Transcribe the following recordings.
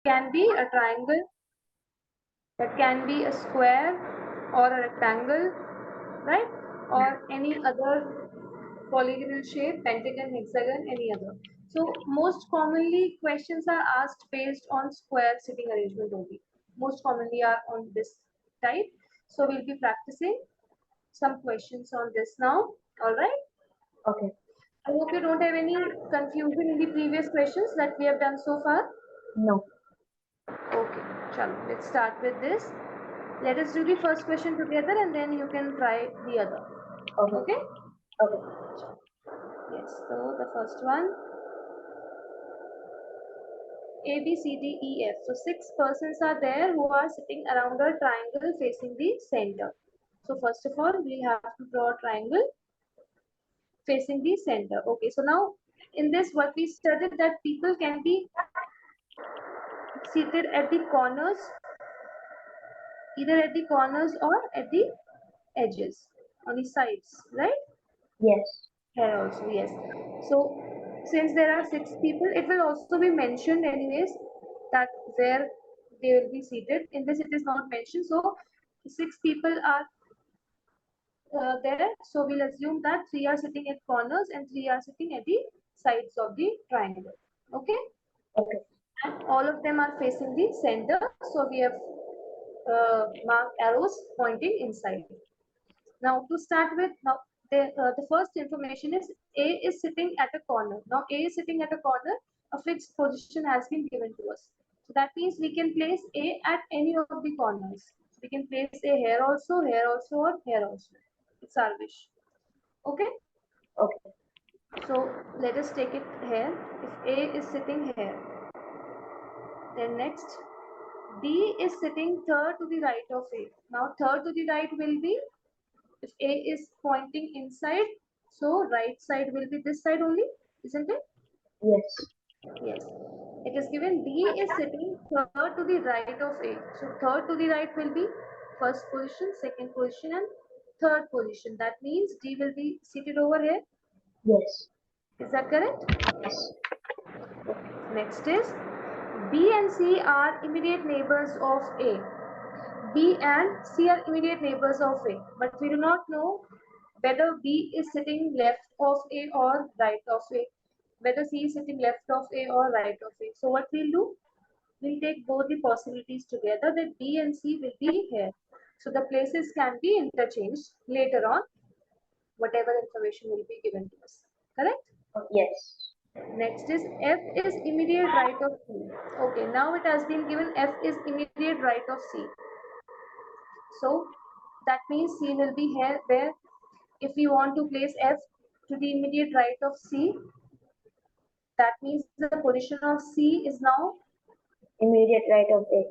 can be a triangle, that can be a square or a rectangle, right? Or any other polygonal shape, pentagon, hexagon, any other. So most commonly questions are asked based on square sitting arrangement only. Most commonly are on this type. So we'll be practicing some questions on this now. All right. Okay. I hope you don't have any confusion in the previous questions that we have done so far. No. Okay, chalo, let's start with this. Let us do the first question together and then you can try the other. Okay. Okay? Okay. Yes, so the first one, A, B, C, D, E, F. So 6 persons are there who are sitting around a triangle facing the center. So first of all, we have to draw a triangle facing the center. Okay, so now in this what we studied that people can be seated at the corners, either at the corners or at the edges, on the sides, right? Yes. Here also, yes. So since there are 6 people, it will also be mentioned anyways that where they will be seated. In this, it is not mentioned. So 6 people are there. So we'll assume that 3 are sitting at corners and 3 are sitting at the sides of the triangle. Okay. Okay. And all of them are facing the center. So we have marked arrows pointing inside. Now to start with, now the first information is A is sitting at a corner. Now A is sitting at a corner, a fixed position has been given to us. So that means we can place A at any of the corners. We can place A here also, or here also. It's our wish. Okay? Okay. So let us take it here. If A is sitting here, then next B is sitting third to the right of A. Now third to the right will be, if A is pointing inside, so right side will be this side only, isn't it? Yes. Yes. It is given B is sitting third to the right of A. So third to the right will be first position, second position, and third position. That means D will be seated over here. Yes. Is that correct? Yes. Next is B and C are immediate neighbors of A. B and C are immediate neighbors of A, but we do not know whether B is sitting left of A or right of A, whether C is sitting left of A or right of A. So what we'll do, we'll take both the possibilities together that B and C will be here. So the places can be interchanged later on, whatever information will be given to us. Correct? Yes. Next is F is immediate right of C. Okay, now it has been given F is immediate right of C. So that means C will be here there. If we want to place F to the immediate right of C, that means the position of C is now, Immediate right of A.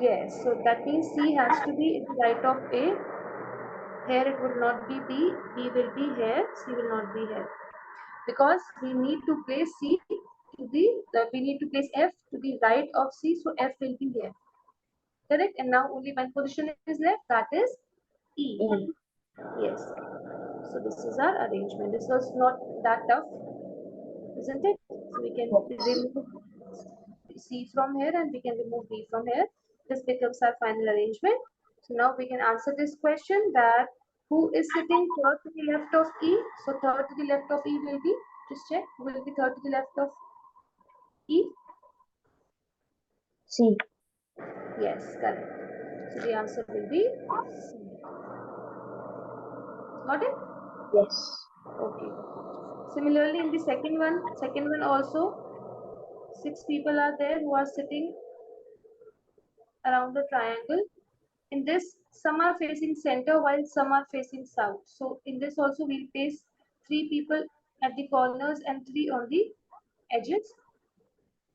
yes. So that means C has to be in the right of A. Here it will not be B. B will be here. C will not be here because we need to place C to we need to place F to the right of C. So F will be here. Correct. And now only one position is left. That is E. E. Yes. So this is our arrangement. This was not that tough, isn't it? So we can Yes. remove C from here and we can remove B from here. This becomes our final arrangement. So now we can answer this question that who is sitting third to the left of E? So third to the left of E will be, just check, will be third to the left of E? C. Yes, correct. So the answer will be C. Got it? Yes. Okay. Similarly, in the second one also, 6 people are there who are sitting around the triangle. In this, some are facing center while some are facing south. So in this also we'll place 3 people at the corners and 3 on the edges.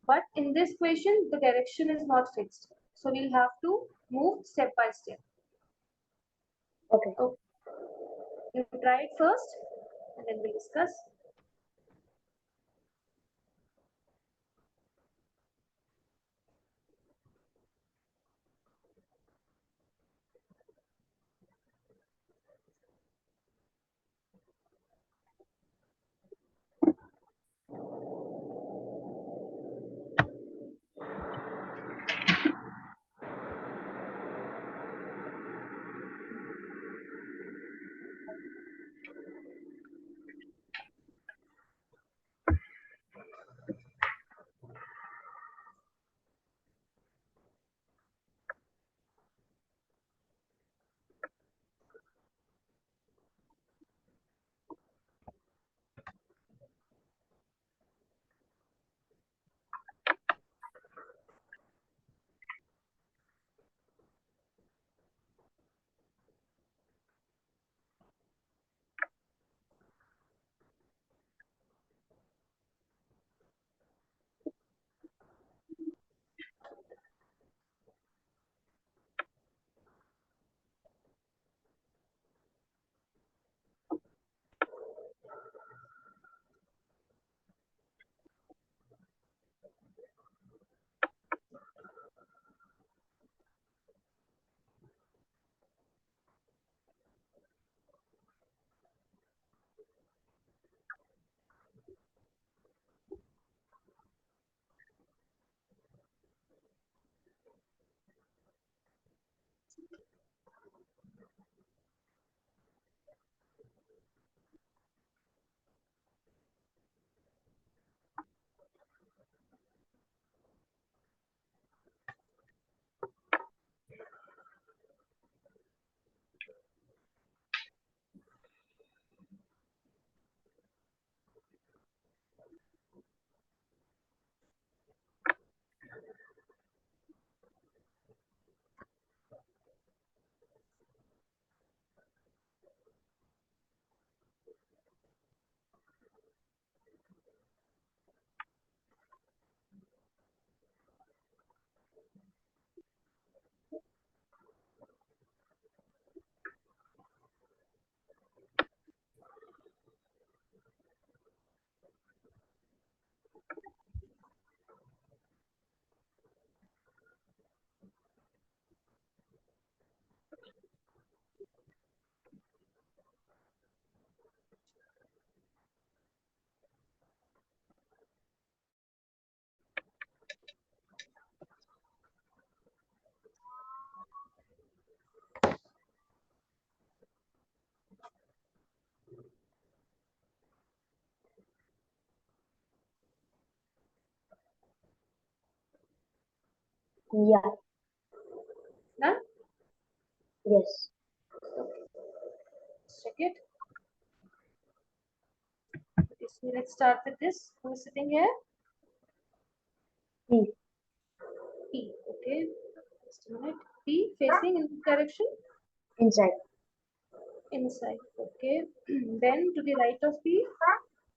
But in this question, the direction is not fixed. So we'll have to move step by step. Okay. Okay. You try it first and then we'll discuss. Yeah. Done? Yes. Okay, let's check it. Okay, so let's start with this. Who is sitting here? P. P. Okay, just a minute. P facing in this direction? Inside. Inside. Okay. Then to the right of P,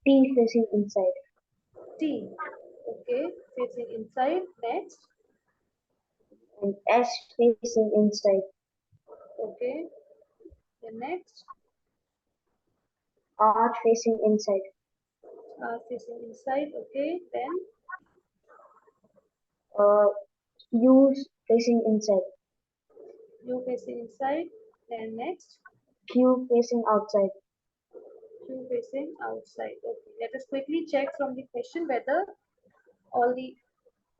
T facing inside. T. Okay, facing inside. Next. And S facing inside. Okay. Then next. R facing inside. R facing inside. Okay. Then Uh, U facing inside. U facing inside. Then next. Q facing outside. Q facing outside. Okay. Let us quickly check from the question whether all the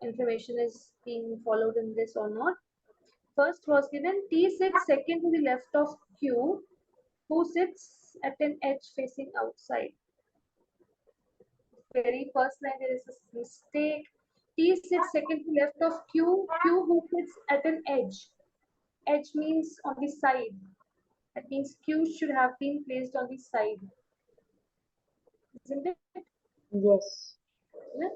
information is being followed in this or not. First was given T sits second to the left of Q, who sits at an edge facing outside. Very first line there is a mistake. T sits second to left of Q, Q who sits at an edge. Edge means on the side. That means Q should have been placed on the side, isn't it? Yes. Yeah.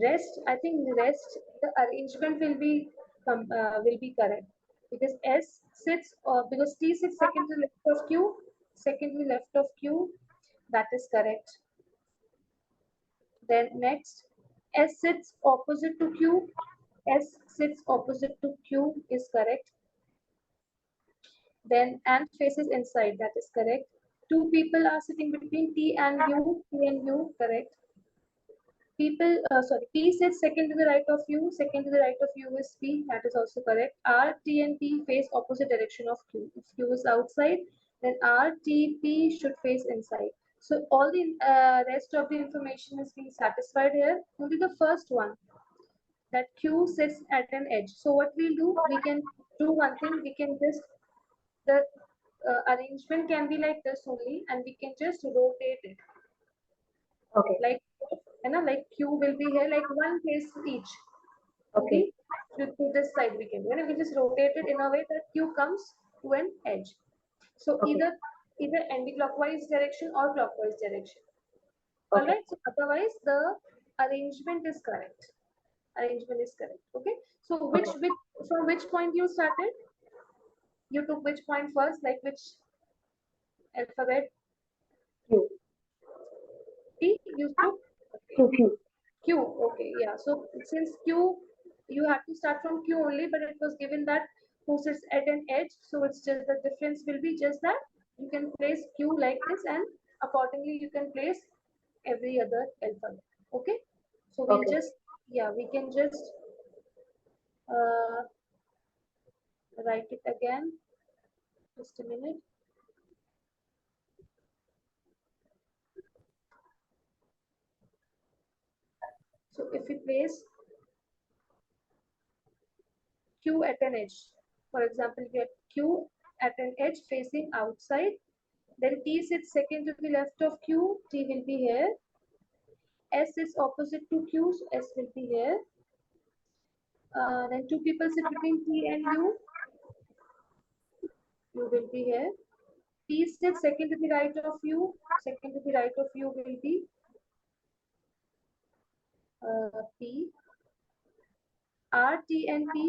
Rest, I think the rest, the arrangement will be correct because S sits because T sits second to left of Q, second to left of Q. That is correct. Then next, S sits opposite to Q. S sits opposite to Q is correct. Then and faces inside. That is correct. Two people are sitting between T and U. T and U, correct. P sits second to the right of U. Second to the right of U is P. That is also correct. R, T, and P face opposite direction of Q. If Q is outside, then R, T, P should face inside. So all the rest of the information is being satisfied here. Only the first one, that Q sits at an edge. So what we'll do, we can do one thing. We can just the arrangement can be like this only, and we can just rotate it Okay. like like Q will be here like one place each to Okay. this side we can do. And we just rotate it in a way that Q comes to an edge. So Okay. either anti-clockwise direction or clockwise direction. All Okay. right. So otherwise the arrangement is correct. Arrangement is correct. Okay. So Okay. which from which point you started? You took which point first? Like which alphabet? Q. T you took? Okay. Q. Q. Q, okay, yeah. So since Q, you have to start from Q only, but it was given that who sits at an edge. So it's just the difference will be just that you can place Q like this, and accordingly you can place every other alphabet. Okay. So we'll Okay. just we can just uh, write it again. Just a minute. So if we place Q at an edge, for example, we have Q at an edge facing outside. Then T sits second to the left of Q, T will be here. S is opposite to Q, so S will be here. Then two people sit between T and U, U will be here. P sits second to the right of U, second to the right of U will be P. R, T and P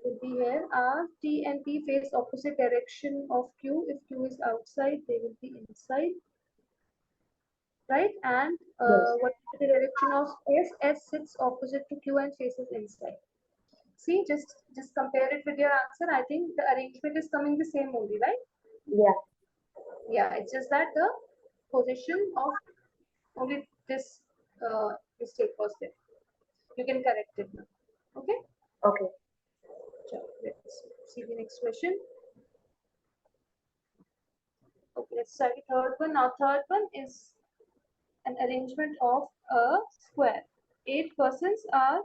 will be here. R, T and P face opposite direction of Q. If Q is outside, they will be inside. Right? And Yes. what is the direction of S? S sits opposite to Q and faces inside. See, just compare it with your answer. I think the arrangement is coming the same only, right? Yeah. Yeah, it's just that the position of only this mistake was there. You can correct it now. Okay? Okay. So let's see the next question. Okay, let's start the third one. Now, third one is an arrangement of a square. Eight friends are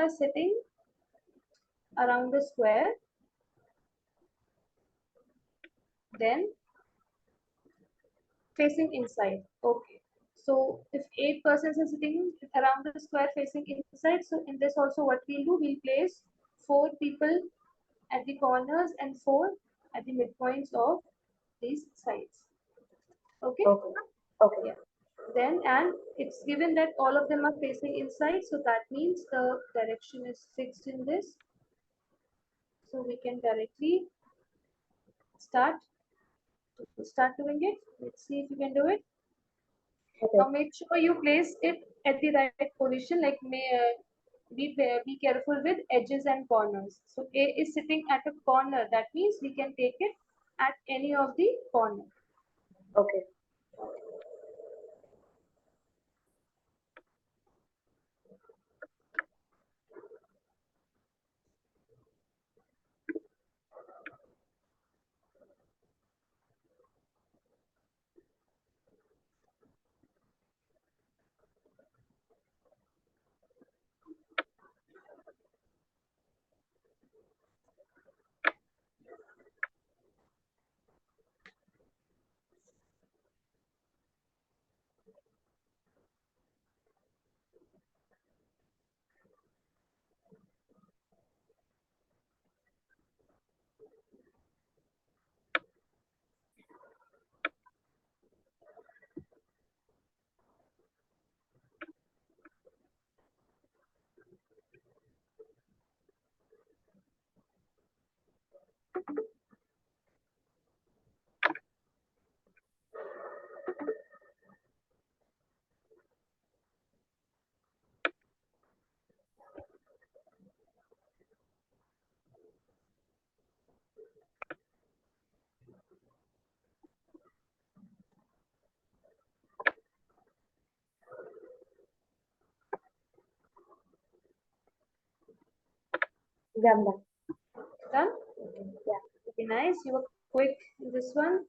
sitting around the square. Then facing inside. Okay. So if 8 persons are sitting around the square facing inside, so in this also what we'll do, we'll place four people at the corners and four at the midpoints of these sides. Okay? Okay. Okay. Yeah. Then, and it's given that all of them are facing inside, so that means the direction is fixed in this. So we can directly start start doing it. Let's see if you can do it. Okay. Now make sure you place it at the right position. Like be careful with edges and corners. So A is sitting at a corner. That means we can take it at any of the corner. Okay. Yeah, I'm done. Done? Yeah. Okay, nice. You were quick in this one.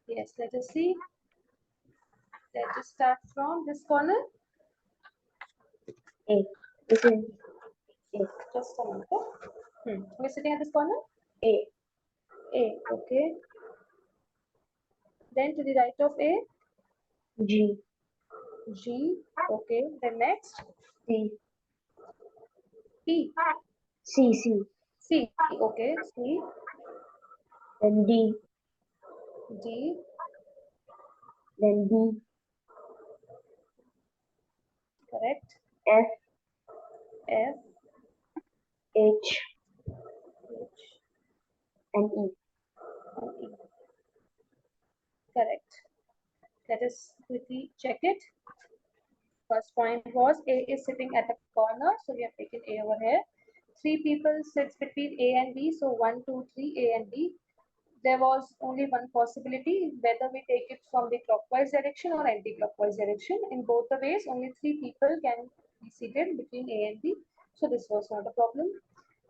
Yes, let us see. Let's just start from this corner. A. This is A. Just a minute. We're sitting at this corner. A. A. Okay. Then to the right of A, G. G. Okay. Then next, C. P. C. C. C. Okay. C. Then D. D. Then B. Correct. F. F. H. H. And E. And E. Correct. Let us quickly check it. First point was A is sitting at the corner, so we have taken A over here. Three people sits between A and B, so 1, 2, 3, A and B. There was only one possibility, whether we take it from the clockwise direction or anti-clockwise direction. In both the ways, only three people can be seated between A and B, so this was not a problem.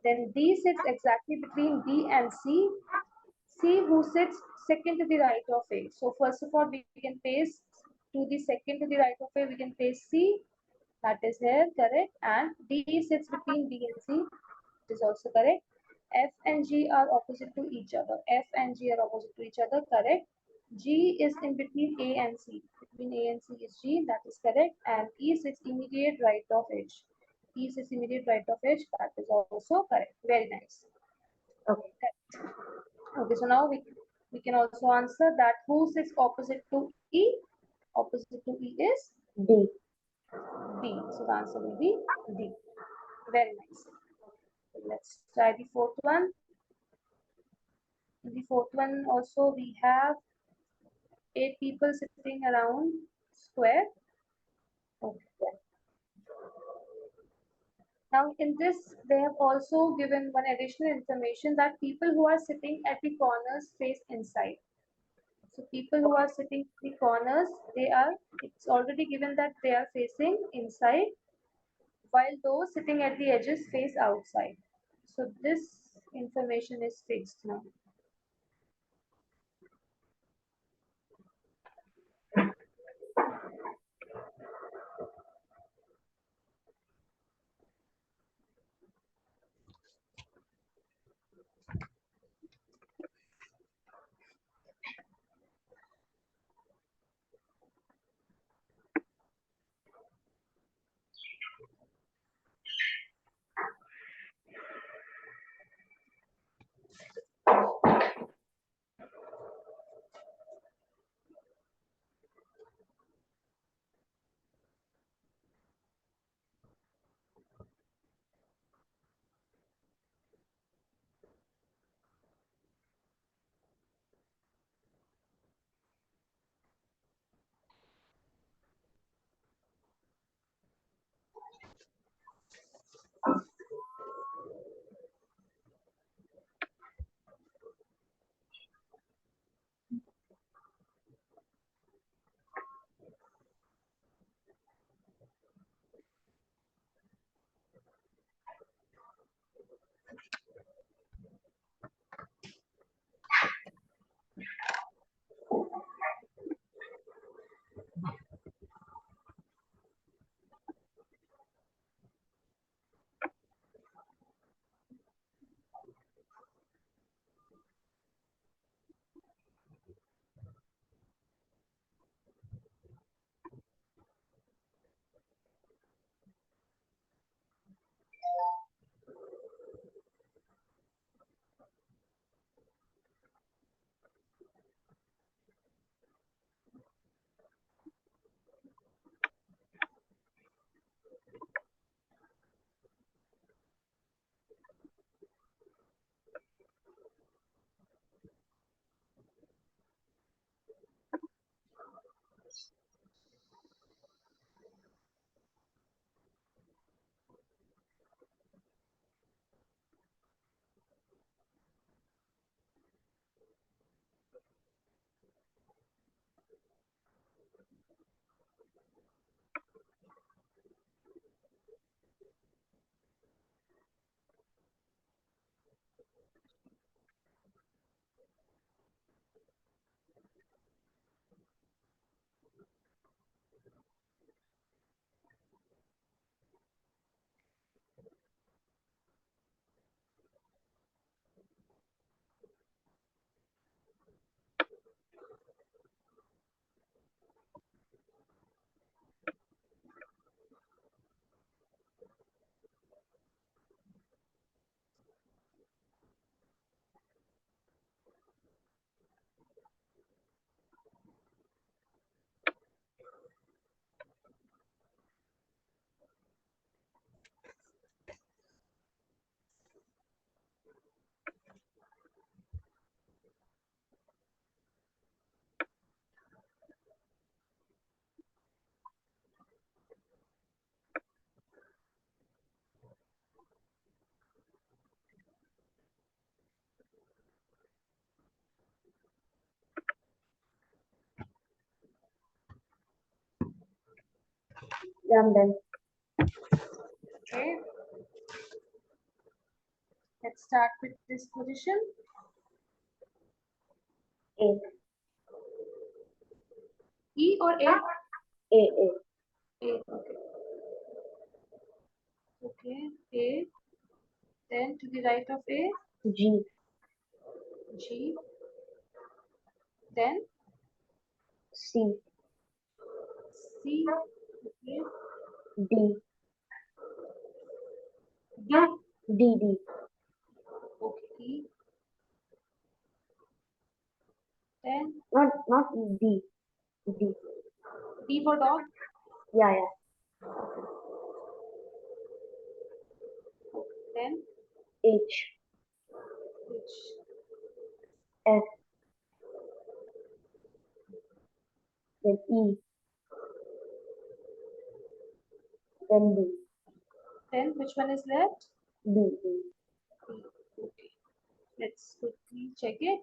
Then D sits exactly between B and C. C who sits second to the right of A. So first of all, we can paste to the second to the right of A, we can paste C. That is here, correct. And D sits between B and C. It is also correct. F and G are opposite to each other. F and G are opposite to each other, correct. G is in between A and C. Between A and C is G, that is correct. And E sits immediate right of H. E sits immediate right of H, that is also correct. Very nice. Okay. Okay, so now we can also answer that who sits opposite to E? Opposite to E is D. D. So the answer will be D. Very nice. So let's try the fourth one. In the fourth one also we have 8 people sitting around square. Okay. Now in this they have also given one additional information that people who are sitting at the corners face inside. So people who are sitting in the corners, it's already given that they are facing inside, while those sitting at the edges face outside. So this information is fixed now. Yeah, I'm done. Okay, let's start with this position. A. E or A? A. A. Okay. Okay. A. Then to the right of A, G. G. Then C. C. Okay. D. D. D. D. Okay. E. Then Not D. D. D for dog. Yeah, yeah. Then H. H. F. Then E. Then D. Then which one is left? D. D. D. Okay. Let's quickly check it.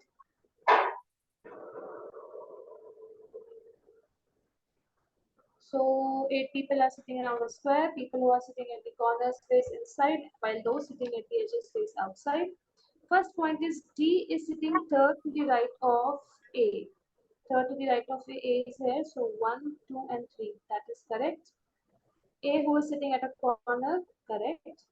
So 8 people are sitting around a square. People who are sitting at the corners face inside, while those sitting at the edges face outside. First point is D is sitting third to the right of A. Third to the right of A is here. So 1, 2, and 3. That is correct. A who is sitting at a corner, correct.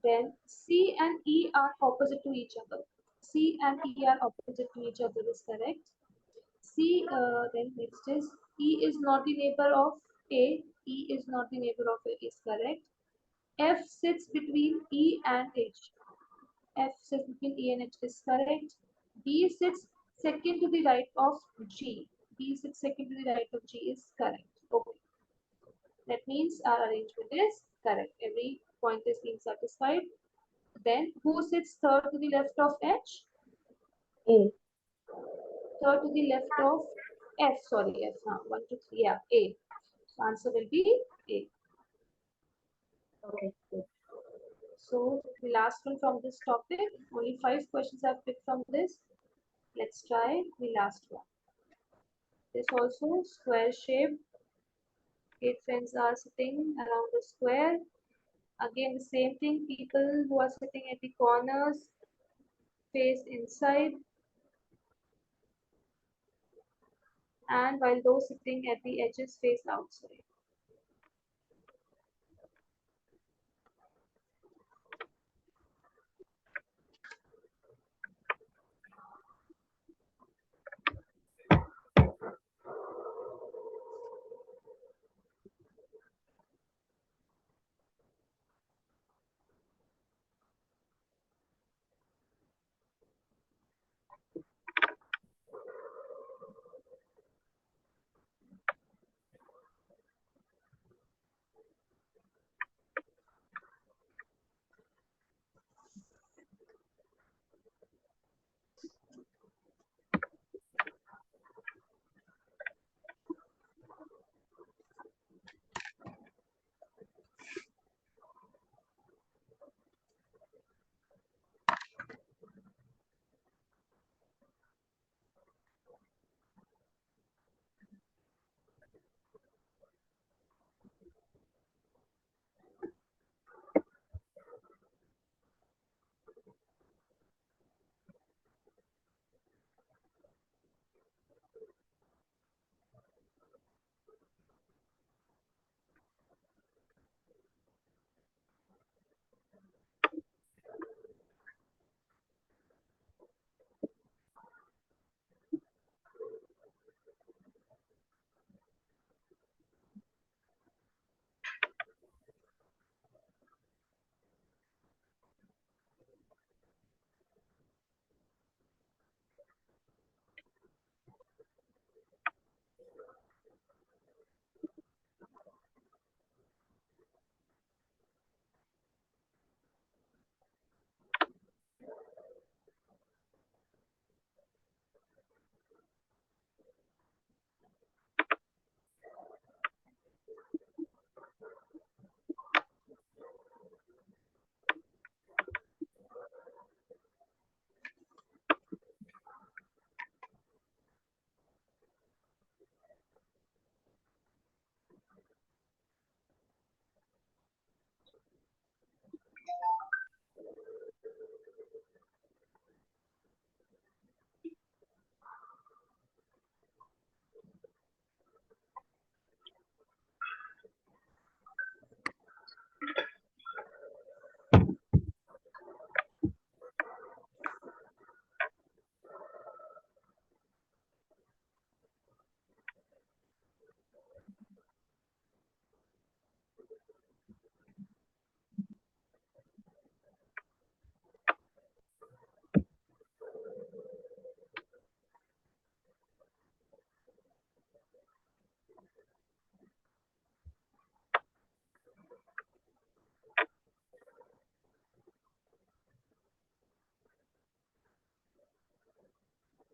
Then C and E are opposite to each other. C and E are opposite to each other is correct. Then next is E is not the neighbor of A. E is not the neighbor of A is correct. F sits between E and H. F sits between E and H is correct. B sits second to the right of G. B sits second to the right of G is correct. Okay. That means our arrangement is correct. Every point is being satisfied. Then who sits third to the left of H? A. Third to the left of F. Sorry, F. 1, 2, 3. Yeah, A. So answer will be A. Okay. Good. So the last one from this topic. Only 5 questions I've picked from this. Let's try the last one. This also square shape. 8 friends are sitting around the square. Again, the same thing. People who are sitting at the corners face inside, and while those sitting at the edges face outside.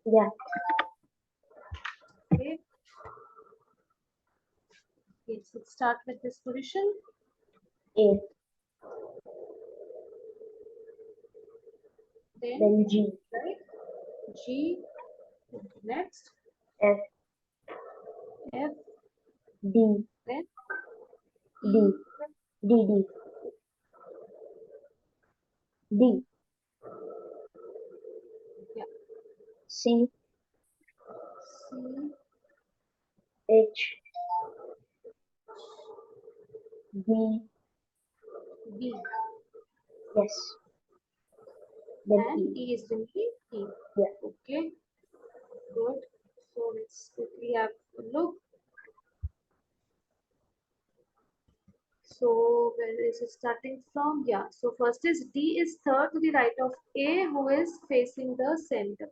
Yeah. Okay. Okay, so let's start with this position. A. Then, Then G. right? G. Next. F. F. D. Then D. E. D. D. D. Yeah. C. C. H. B. B. Yes. Then And E. E is simply E. Yeah. Okay. Good. So let's quickly have a look. So where is it starting from? Yeah. So first is D is third to the right of A, who is facing the center.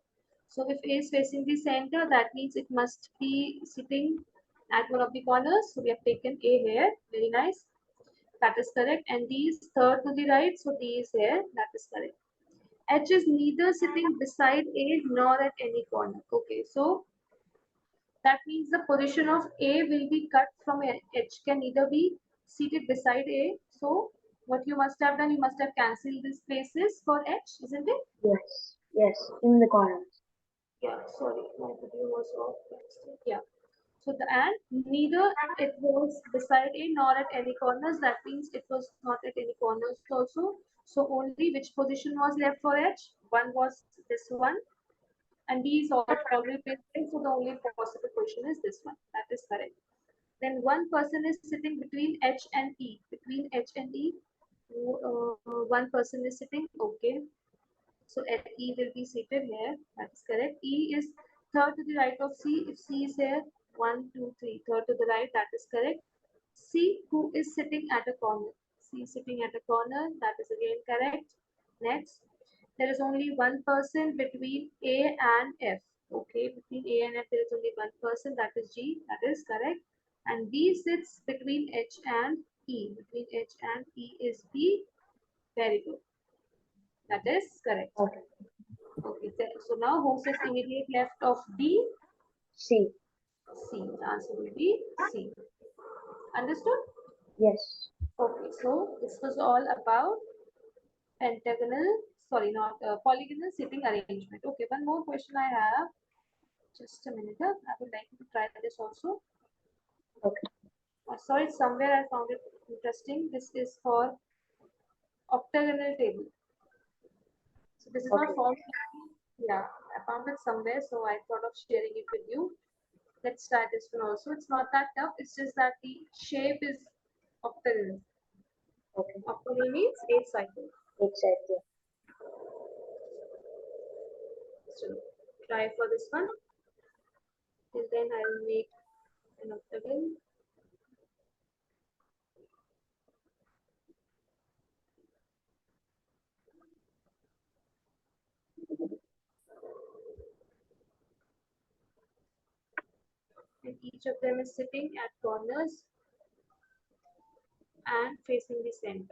So if A is facing the center, that means it must be sitting at one of the corners. So we have taken A here. Very nice. That is correct. And D is third to the right. So D is here. That is correct. H is neither sitting beside A nor at any corner. Okay. So that means the position of A will be cut from H, can either be seated beside A. So what you must have done, you must have cancelled these places for H, isn't it? Yes. Yes. In the corners. Yeah, sorry, my video was off. Yeah. So the and neither it was beside A nor at any corners. That means it was not at any corners also. So only which position was left for H? One was this one, and D is already placed. So the only possible position is this one. That is correct. Then one person is sitting between H and E. Between H and E, one person is sitting. Okay. So at E will be seated here. That is correct. E is third to the right of C. If C is here, one, two, three, third to the right. That is correct. C, who is sitting at a corner. C is sitting at a corner. That is again correct. Next, there is only one person between A and F. Okay, between A and F, there is only one person. That is G. That is correct. And B sits between H and E. Between H and E is B. Very good. That is correct. Okay. Okay, so now who sits immediate left of D? C. C. The answer will be C. Understood? Yes. Okay, so this was all about pentagonal, sorry, not polygonal sitting arrangement. Okay, one more question I have. Just a minute. I would like to try this also. Okay. Sorry, somewhere I found it interesting. This is for octagonal table. So this is not Okay. for, yeah, I found it somewhere, so I thought of sharing it with you. Let's try this one also. It's not that tough. It's just that the shape is octagonal. Okay. Octagonal means 8 cycles. Exactly. So try for this one, and then I'll make an octagon. And each of them is sitting at corners and facing the center.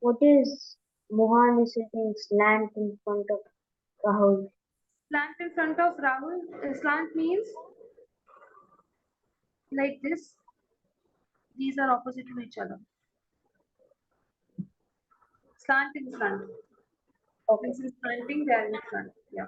What is Mohan is sitting slant in front of Rahul? Slant in front of Rahul. Slant means like this. These are opposite to each other. Slant in front. Okay. Means in slanting, they are in front. Yeah.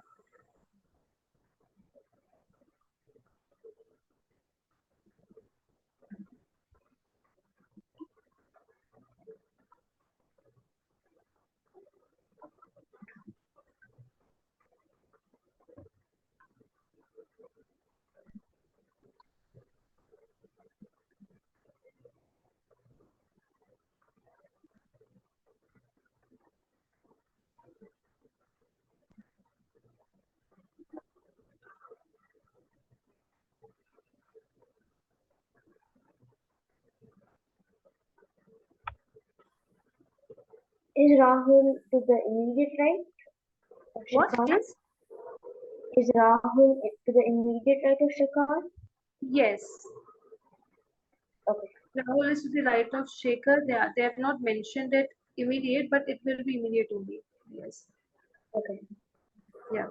Is Rahul to the immediate right of What Shikhar? is? Is Rahul to the immediate right of Shikhar? Yes. Okay. Rahul is to the right of Shekhar. They have not mentioned it immediate, but it will be immediate only. Yes. Okay. Yeah.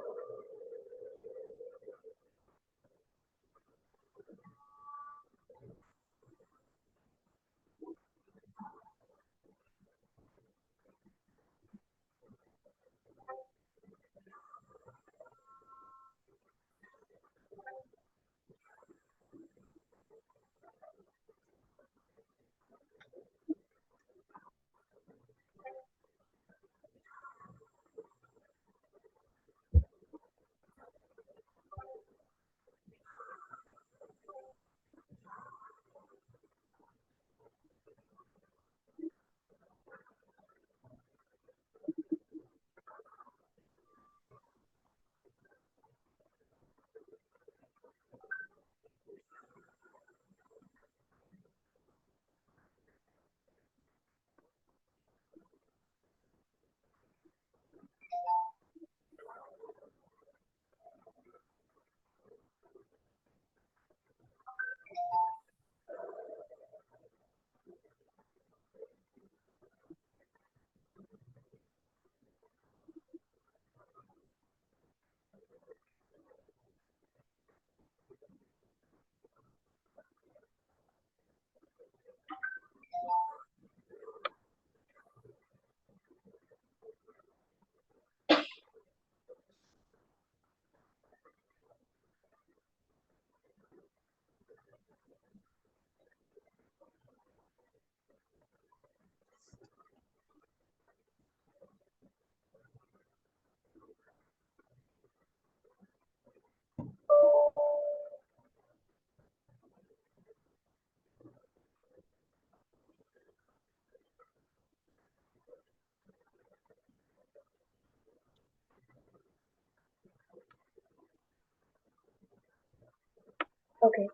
Okay.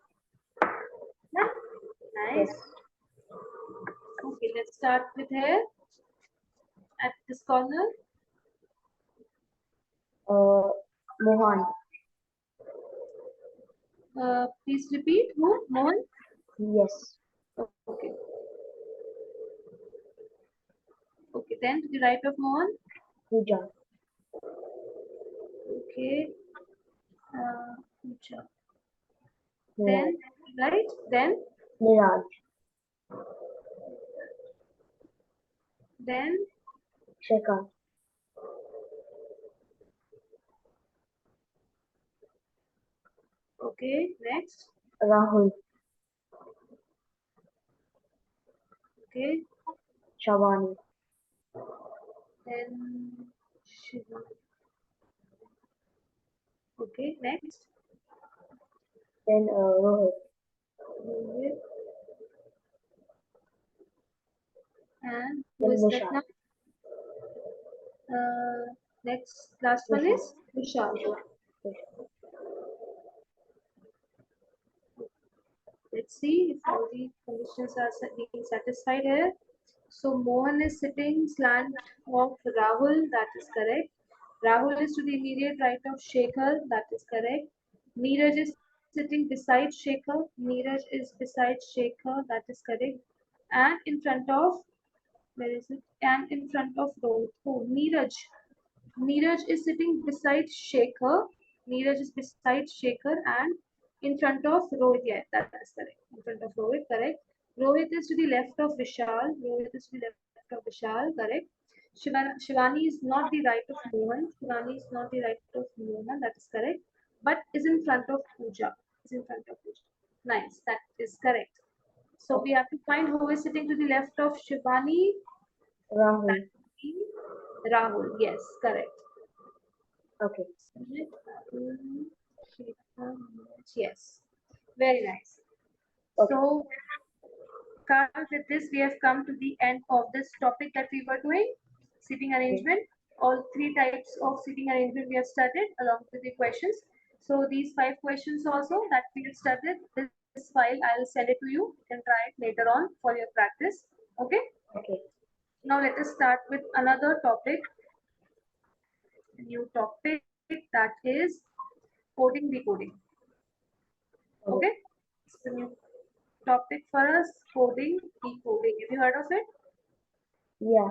Done? Yes. Nice. Okay, let's start with here at this corner. Mohan. Please repeat. Who? Mohan? Yes. Okay. Okay, then to the right of Mohan. Pooja. Okay. Puja. Niraj. Then, right? Then, Niraj. then, Shikhar. okay. Next. Rahul. Okay. Shavani. Then, Shiva. Okay. Next. Then Rohit. Rohit. And who Then is left Vishal. now? Next, last one Vishal. is Vishal. Vishal. Vishal. Let's see if all the conditions are being satisfied here. So Mohan is sitting slant of Rahul, that is correct. Rahul is to the immediate right of Shekhar, that is correct. Neeraj is sitting beside Shekhar. Neeraj is beside Shekhar, that is correct. And in front of Where is it? And in front of Rohit. Oh, Neeraj. Neeraj is sitting beside Shekhar. Neeraj is beside Shekhar and in front of Rohit. Yeah, that is correct. In front of Rohit, correct. Rohit is to the left of Vishal. Rohit is to the left of Vishal, correct. Shivani is not the right of Mohan. Shivani is not the right of Mohan. That is correct. But is in front of Pooja. Is in front of Pooja. Nice. That is correct. So we Okay. have to find who is sitting to the left of Shivani. That Rahul. would be Rahul. Yes, correct. Okay. Submit. Yes, very nice. Okay. So, Carl, with this, we have come to the end of this topic that we were doing, seating Okay. arrangement. All three types of seating arrangement we have studied along with the questions. So, these five questions also that we have studied, this file I'll send it to you. You can try it later on for your practice. Okay. Okay. Now, let us start with another topic, a new topic that is coding decoding. Okay. Okay. It's a new topic for us, coding decoding. Have you heard of it? Yeah.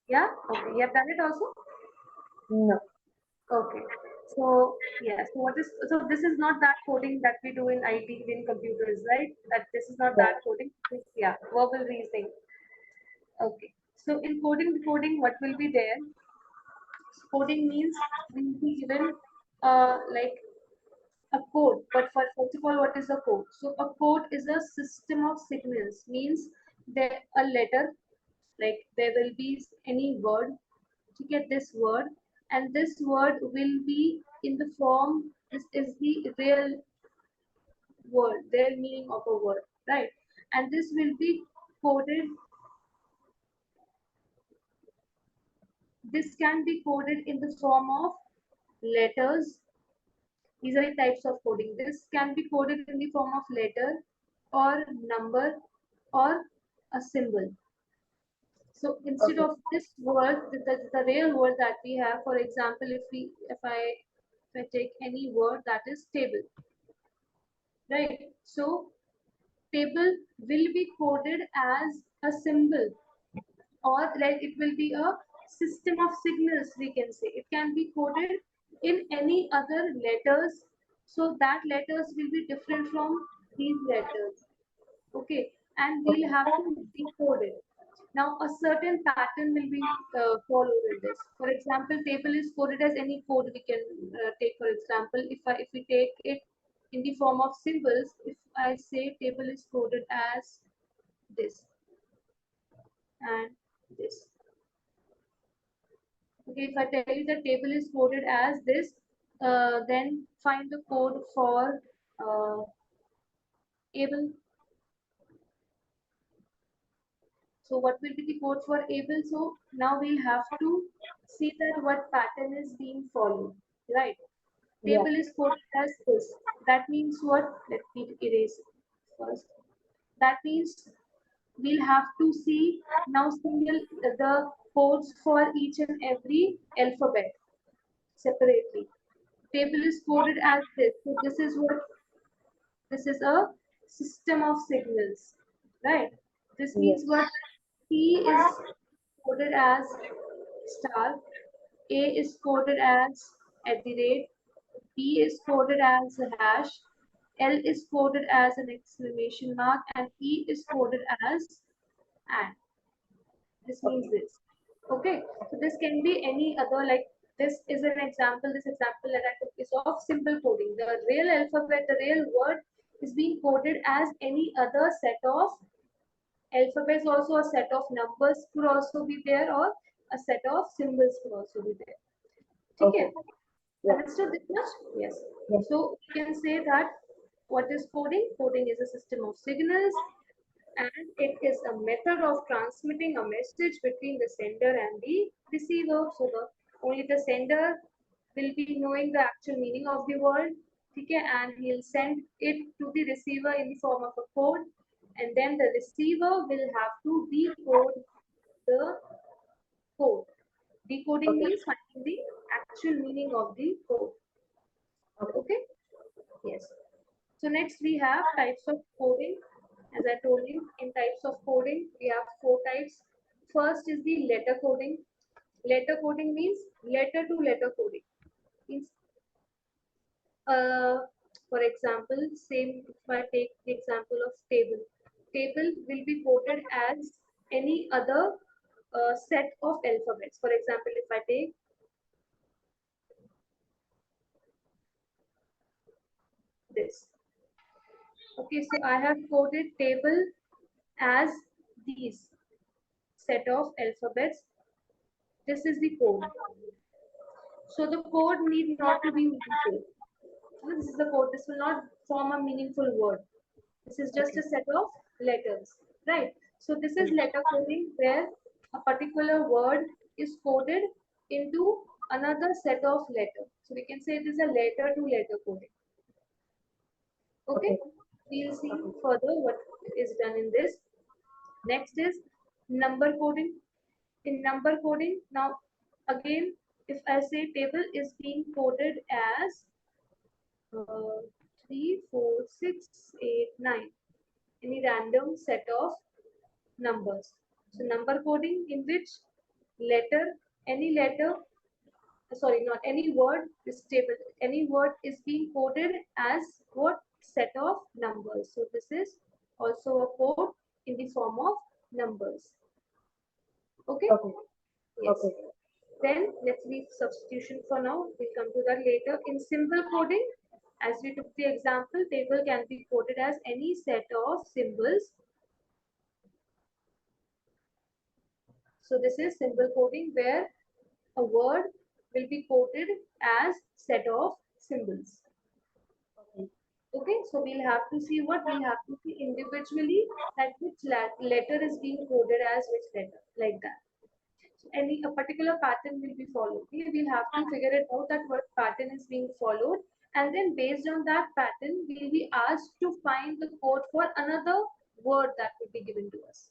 Yeah. Okay. You have done it also. No. Okay. So yeah. So what is so this is not that coding that we do in IT in computers, right? That this is not Yeah. that coding. Yeah. Verbal reasoning. Okay. So in coding decoding, what will be there? Coding means we'll be given like a code. But for first of all, what is a code? So a code is a system of signals. Means there a letter, like there will be any word to get this word, and this word will be in the form. This is the real word, real meaning of a word, right? And this will be coded. This can be coded in the form of letters. These are the types of coding. This can be coded in the form of letter or number or a symbol. So instead Okay. of this word, the real word that we have, for example, if I take any word that is table, right? So table will be coded as a symbol, or like it will be a system of signals, we can say. It can be coded in any other letters, so that letters will be different from these letters. Okay, and we'll Okay. have to decode it. Now a certain pattern will be followed in this. For example, table is coded as any code we can take. For example, if we take it in the form of symbols, if I say table is coded as this and this. Okay, if I tell you that table is coded as this, then find the code for able. So what will be the code for able? So now we'll have to see that what pattern is being followed, right? Yeah. Table is coded as this. That means what? Let me erase it first. That means we'll have to see now single the codes for each and every alphabet separately. Table is coded as this. So this is a system of signals, right? This means Yes. what? T is coded as star, A is coded as at the rate, B is coded as a hash, L is coded as an exclamation mark, and E is coded as and. This Okay. means this. Okay, so this can be any other, like this is an example. This example that I took is of simple coding. The real alphabet, the real word is being coded as any other set of alphabets, also a set of numbers could also be there, or a set of symbols could also be there. Okay. Okay, Yeah. understood this much? Yes. Yes. So we can say that what is coding? Coding is a system of signals, and it is a method of transmitting a message between the sender and the receiver. So the only the sender will be knowing the actual meaning of the word, okay, and he'll send it to the receiver in the form of a code, and then the receiver will have to decode the code. Decoding Okay. means finding the actual meaning of the code. Okay. Okay. Yes. So next we have types of coding. As I told you, in types of coding, we have four types. First is the letter coding. Letter coding means letter to letter coding. Means, uh, for example, same if I take the example of table. Table will be coded as any other set of alphabets. For example, if I take this. Okay, so I have coded table as these set of alphabets. This is the code. So the code need not to be meaningful. This is the code. This will not form a meaningful word. This is just a Okay. set of letters, right? So this is Yes. letter coding where a particular word is coded into another set of letter. So we can say it is a letter to letter coding. Okay, Okay. we'll see Okay. further what is done in this. Next is number coding. In number coding, now again, if I say table is being coded as 3, 4, 6, 8, 9, any random set of numbers. So number coding in which letter, any letter, sorry, not any word is table, any word is being coded as what set of numbers. So this is also a code in the form of numbers. Okay. Okay. Yes. Okay. Then let's leave substitution for now. We'll come to that later. In symbol coding, as we took the example, table can be coded as any set of symbols. So this is symbol coding where a word will be coded as set of symbols. Okay. Okay, so we'll have to see what we'll have to see individually that which letter is being coded as which letter, like that. So any a particular pattern will be followed. Okay, we'll have to figure it out that what pattern is being followed, and then based on that pattern, we'll be asked to find the code for another word that will be given to us.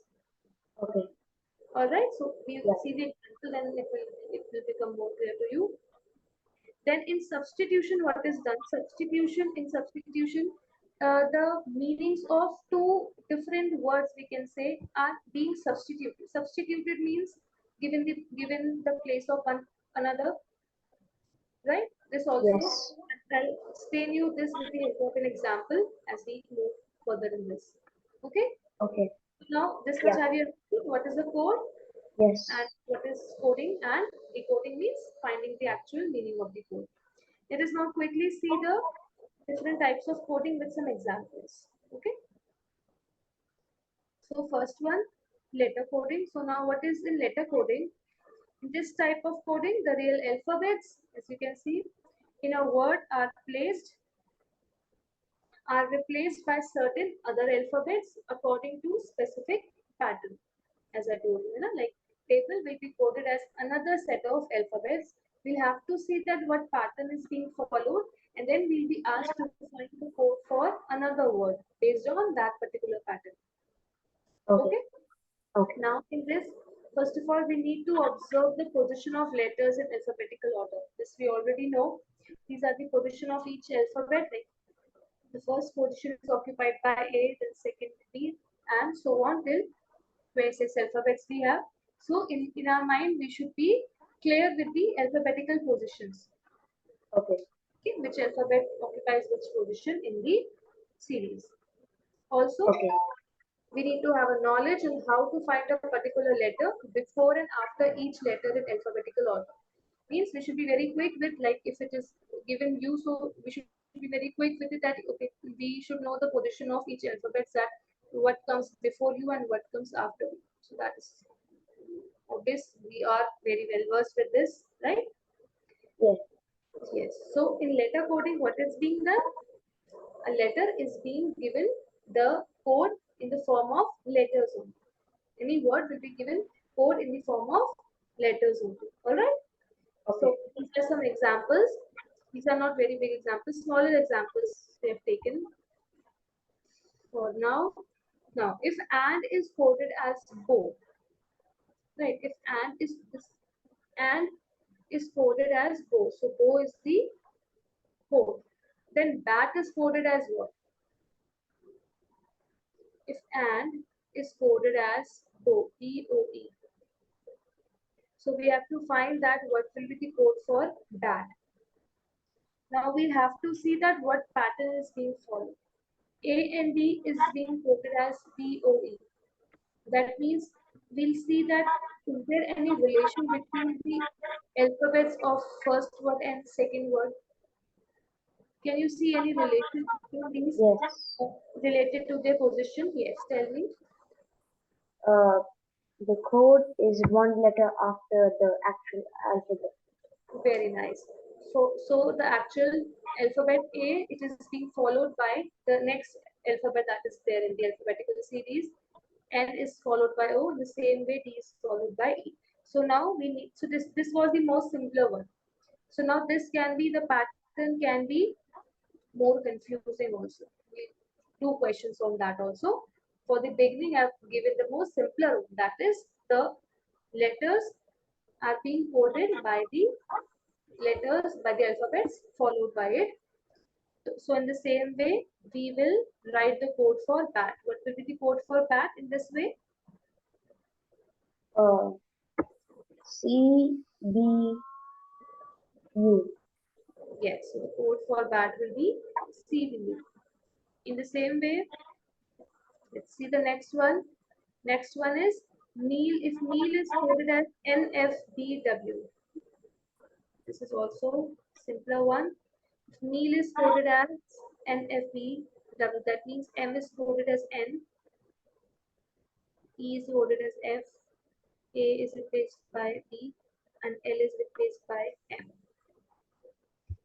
Okay. All right, so we'll Yeah. see the example, then it will become more clear to you. Then in substitution, what is done? Substitution in substitution, the meanings of two different words we can say are being substituted. Substituted means given the place of one another, right? This also, Yes. I'll explain you this with the help of an example as we move further in this. Okay. Okay. Now this much Yeah. have you understood? What is the code and Yes. what is coding, and decoding means finding the actual meaning of the code. Let us now quickly see the different types of coding with some examples. Okay. So first one, letter coding. So now what is in letter coding? In this type of coding, the real alphabets, as you can see, in a word are replaced by certain other alphabets according to specific pattern. As I told you, like table will be coded as another set of alphabets. We'll have to see that what pattern is being followed, and then we'll be asked to find the code for another word based on that particular pattern. Okay. Okay. Okay. Now in this, first of all, we need to observe the position of letters in alphabetical order. This we already know. These are the position of each alphabet. Like the first position is occupied by A, then second B, and so on till 26 alphabets we have. So in our mind, we should be clear with the alphabetical positions. Okay. Okay, which alphabet occupies which position in the series. Also, Okay. we need to have a knowledge on how to find a particular letter before and after each letter in alphabetical order. Means we should be very quick with, like, if it is given you, so we should be very quick with it that okay, we should know the position of each alphabet, that what comes before you and what comes after you. So that is obvious. We are very well versed with this, right? Yes. Yes. So in letter coding, what is being done? A letter is being given the code in the form of letters only. Any word will be given code in the form of letters only. All right. Okay. So these are some examples. These are not very big examples, smaller examples we have taken for now. Now, if and is coded as bow, right? If and is this and is coded as bow, so bow is the code. Then bat is coded as what? If and is coded as bow, B O E. So we have to find that what will be the code for bat. Now we have to see that what pattern is being followed. A and D is being coded as BOE. That means we'll see that is there any relation between the alphabets of first word and second word? Can you see any relation between these Yes. related to their position? Yes, tell me. Uh, the code is one letter after the actual alphabet. Very nice. So the actual alphabet A, it is being followed by the next alphabet that is there in the alphabetical series. N is followed by O. In the same way, D is followed by E. So now we need. So this was the most simpler one. So now this can be the pattern can be more confusing also. We two questions on that also. For the beginning, I've given the most simpler one. That is the letters are being coded by the letters by the alphabets followed by it. So in the same way, we will write the code for bat. What will be the code for bat in this way? Uh, CBU. Yes, so the code for bat will be CBU. In the same way, let's see the next one. Next one is meal. If meal is coded as NFBW, this is also simpler one. If meal is coded as NFBW, that means M is coded as N, E is coded as F, A is replaced by B, and L is replaced by M.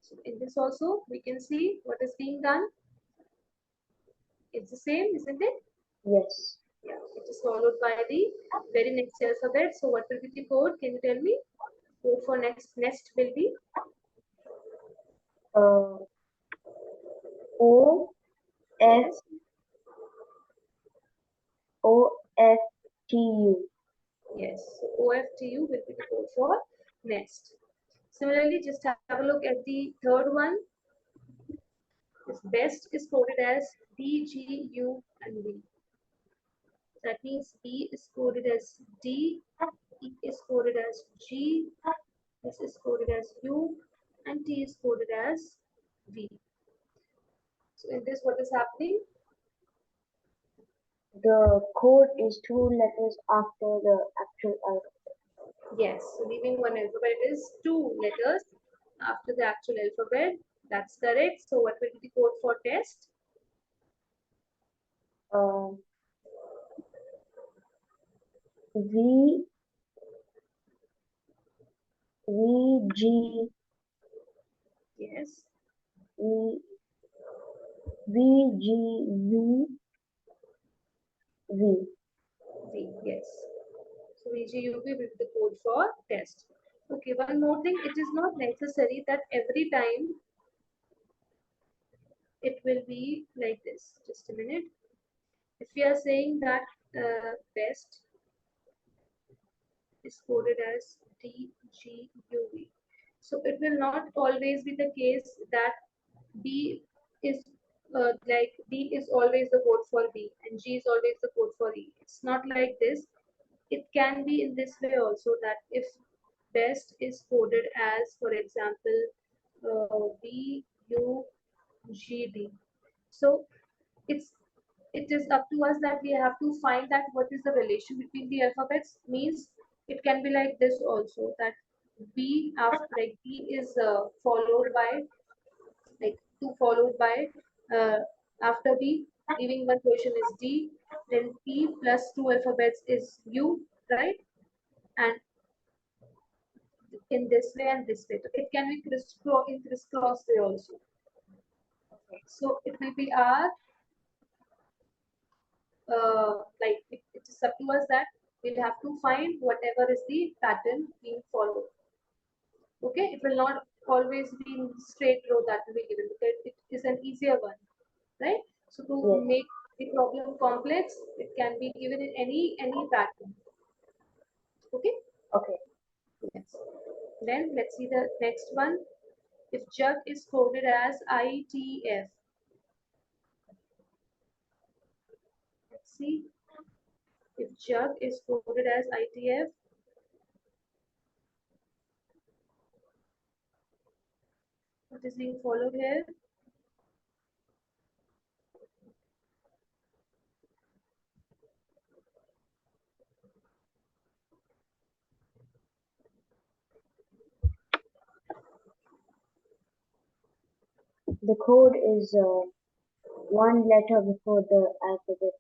So in this also, we can see what is being done. It's the same, isn't it? Yes. Yeah, it is followed by the very next alphabet. So what will be the code? Can you tell me? Code for next will be Uh, O F yes, O F T U. yes. So OFTU will be the code for next. Similarly, just have a look at the third one. This best is coded as D, G, U, and V. That means B is coded as D, E is coded as G, S is coded as U, and T is coded as V. So in this, what is happening? The code is two letters after the actual alphabet. Yes, so leaving one alphabet is two letters after the actual alphabet. That's correct. So what will be the code for test? Uh, V V G Yes, V VGU V. V. Yes. So VGUV will be the code for test. Okay, one more thing. It is not necessary that every time it will be like this. Just a minute. If we are saying that best is coded as DGUV. So it will not always be the case that B is like D is always the code for B and G is always the code for E. It's not like this. It can be in this way also that if best is coded as, for example, BUGD. So it's it is up to us that we have to find that what is the relation between the alphabets means it can be like this also that b after like b is followed by like two followed by uh, after b leaving one position is d, then p plus two alphabets is u, right? And in this way and this way, so it can be crisscross in crisscross way also. So it will be r like it is up to us that we'll have to find whatever is the pattern being followed. Okay, it will not always be in straight row that will be given because it is an easier one, right? So to Yes. make the problem complex, it can be given in any pattern. Okay, Okay. yes. Then let's see the next one. If jug is coded as ITF, let's see. If jug is coded as ITF, What is being followed here? The code is one letter before the alphabet.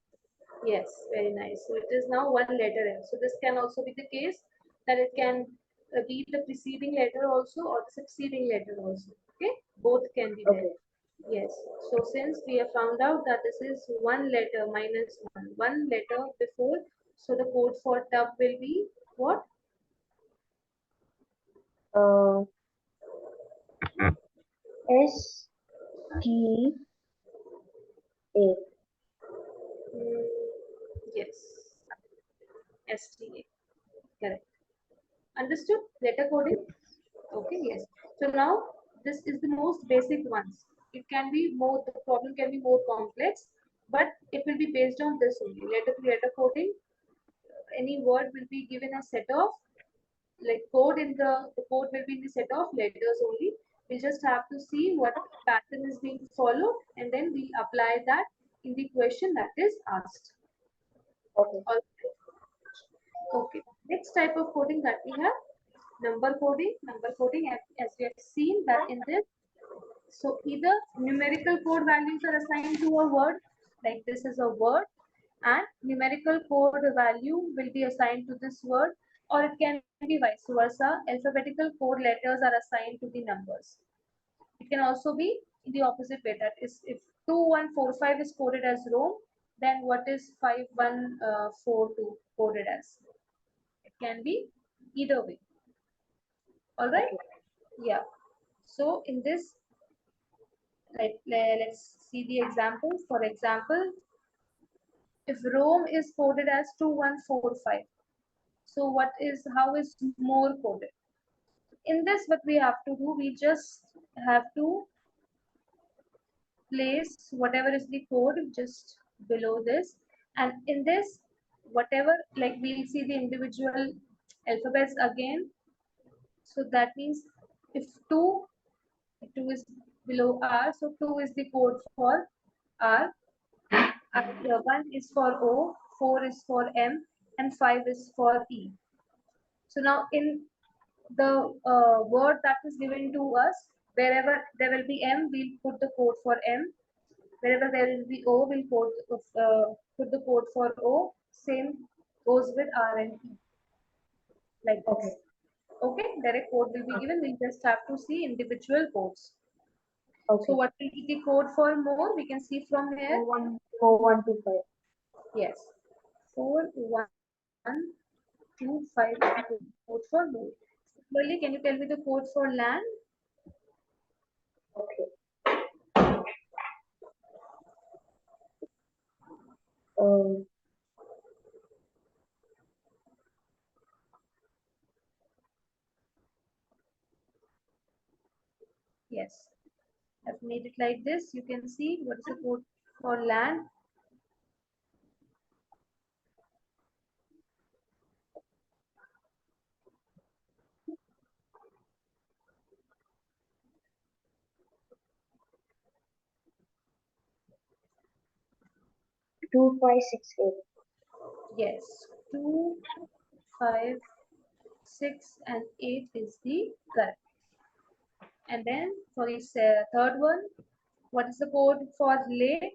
Yes, very nice. So it is now one letter M. So this can also be the case that it can be the preceding letter also or the succeeding letter also. Okay, both can be there. Okay. Yes. So since we have found out that this is one letter minus one letter before, so the code for tub will be what? Uh, S T A. Mm, yes, STA. Correct. Understood? Letter coding? Okay, yes. So now this is the most basic ones. It can be more, the problem can be more complex, but it will be based on this only. Letter to letter coding, any word will be given a set of like code in the code will be in the set of letters only. We just have to see what pattern is being followed and then we apply that in the question that is asked. Okay. All right. Okay. Next type of coding that we have number coding. Number coding, as we have seen that in this. So either numerical code values are assigned to a word, like this is a word, and numerical code value will be assigned to this word, or it can be vice versa. Alphabetical code letters are assigned to the numbers. It can also be in the opposite way. That is, if 2145 is coded as Rome, then what is 5142 coded as? It can be either way. All right? Okay. Yeah. So in this, let's see the examples. For example, if Rome is coded as 2145, so what is how is more coded? In this, what we have to do, we just have to place whatever is the code just below this, and in this, whatever like we'll see the individual alphabets again. So that means if two is below R, so two is the code for R. One is for O, four is for M, and five is for E. So now in the word that is given to us, wherever there will be M, we'll put the code for M. Wherever there will be O, we'll put the code for O. Same goes with R and E, like Okay. this. Okay, direct code will be given. We just have to see individual codes. So Okay. what will be the code for more? We can see from here. 4125. Yes, 4125 is the code for more. Similarly, can you tell me the code for land? Okay. Um, Yes, I've made it like this. You can see what is the code for land. 2568. Yes, 2, 5, 6, and 8 is the correct. And then for the third one, what is the code for late?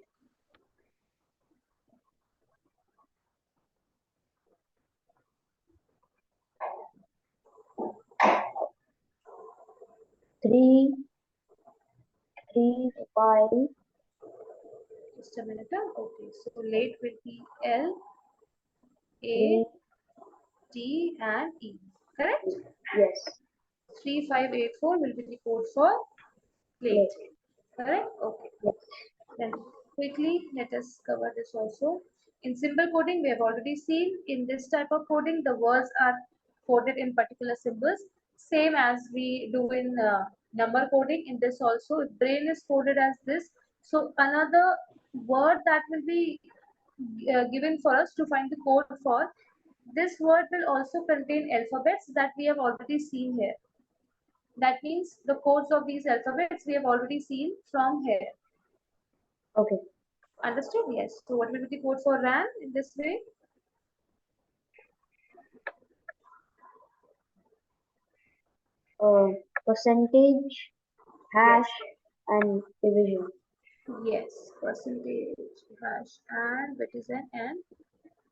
335. Just a minute. Okay, so late will be L, A, 3. T, and E. Correct? Yes. 3584 will be the code for late. Yes. Correct? Okay. Yes. Then quickly let us cover this also. In simple coding, we have already seen in this type of coding, the words are coded in particular symbols, same as we do in number coding. In this also, if brain is coded as this, so another word that will be given for us to find the code for, this word will also contain alphabets that we have already seen here. That means the codes of these alphabets we have already seen from here. Okay. Understood? Yes. So what will be the code for RAM in this way? Uh, Percentage, Yes. hash, and division. Yes. Percentage, hash, and what is an and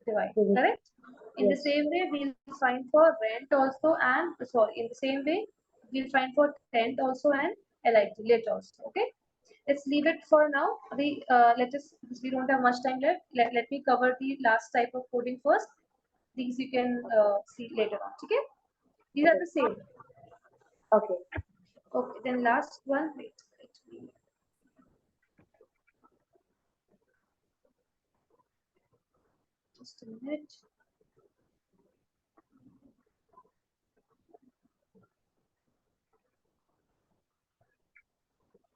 divide. Division. Correct? In the Yes. same way, we'll find for rent also, and sorry, in the same way, we'll find for tent also and LIT later also. Okay. Let's leave it for now. Let us, because we don't have much time left. Let me cover the last type of coding first. These you can see later on. Okay. These are Okay. the same. Okay. Okay. Then last one. Wait. Let me just a minute.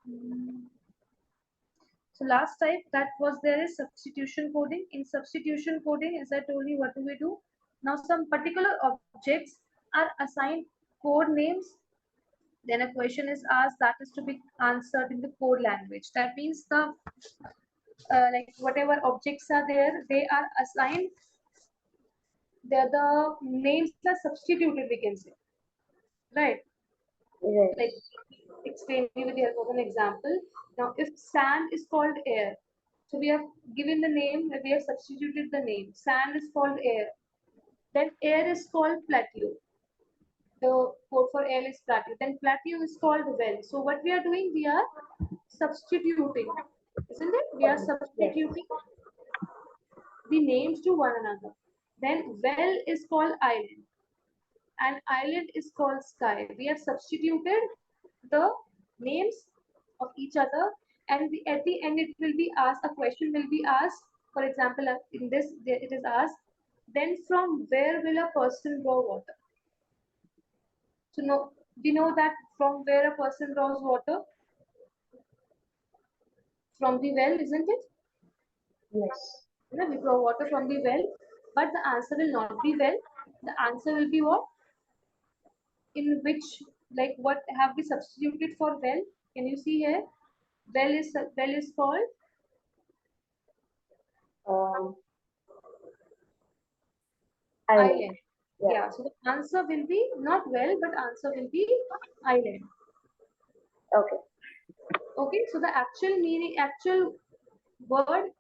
Hmm. So last type that was there is substitution coding. In substitution coding, as I told you, what do we do? Now some particular objects are assigned code names. Then a question is asked that is to be answered in the code language. That means the like whatever objects are there, they are assigned. The names are substituted. We can say, right? Like Yes. explain you with the help of an example. Now, if sand is called air, so we have given the name, we have substituted the name. Sand is called air. Then air is called plateau. The code for air is plateau. Then plateau is called well. So what we are doing, we are substituting, isn't it? We are Okay. Yes. substituting the names to one another. Then well is called island, and island is called sky. We have substituted the names of each other, and at the end it will be asked, a question will be asked. For example, in this it is asked, then from where will a person draw water? So no, we know that from where a person draws water, from the well, isn't it? Yes. You know, we draw water from the well, but the answer will not be well. The answer will be what? In which, like, what have we substituted for well? Can you see here? Well is called Um, Island. island. Yeah. Yeah, so the answer will be not well, but answer will be island. Okay. Okay, so the actual meaning, actual word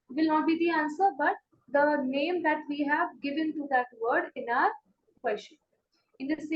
will not be the answer, but the name that we have given to that word in our question. In the same